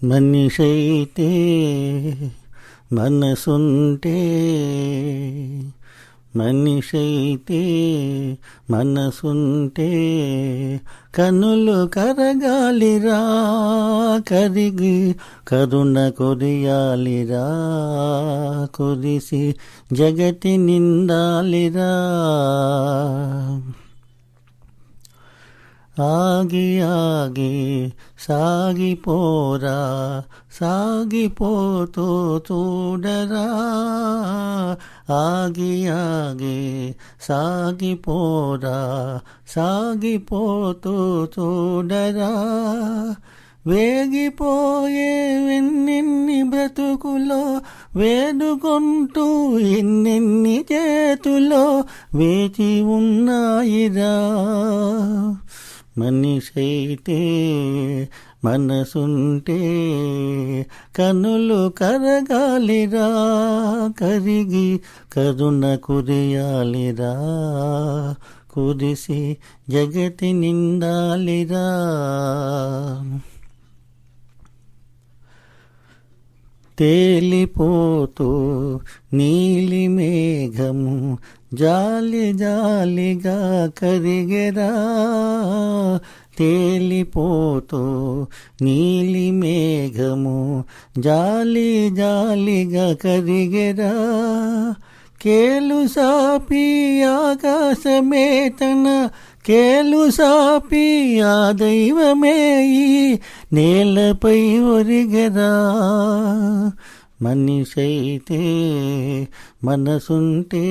మనిషైతే మనసుంటే, మనిషైతే మనసుంటే కనులు కరగాలిరా, కరిగి కరుణ కొరియాలిరా, కురిసి జగతి నిండాలిరా. ఆగి ఆగి సాగిపోరా, సాగిపోతూ చూడరా. ఆగి ఆగి సాగిపోరా, సాగిపోతూ చూడరా. వేగిపోయే ఎన్నెన్ని బ్రతుకులో వేడుకొంటూ ఎన్నెన్ని చేతులో వేచి ఉన్నాయిరా. మనిషైతే మనసుంటే కనులు కరగాలిరా, కరిగి కరుణ కురియాలిరా, కురిసి జగతి నిండాలిరా. తేలిపోతూ నీలి మేఘము జాలి జాలిగా కరిగెరా. తేలిపోతూ నీలి మేఘము జాలి జాలిగా కరిగెరా. కేలు సాపి ఆకాశమే తన కేలు సాపి ఆ దైవమే ఈ నేలపై ఒరిగెరా. మనిషైతే మనసుంటే,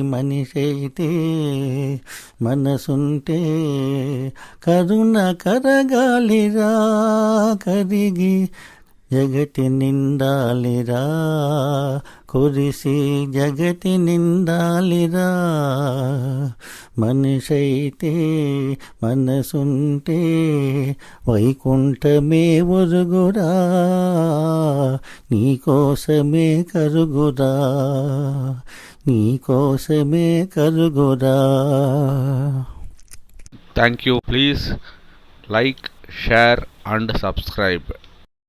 మనిషైతే మనసుంటే కరుణ కరగాలిరా, కరిగి జగతి నిండాలిరా, కురిసి జగతి నిండాలిరా. మనిషైతే మనసుంటే వైకుంఠమే ఒరుగురా, నీకోసమే కరుగురా, నీకోసమే కరుగురా. Thank you. Please like, share and subscribe.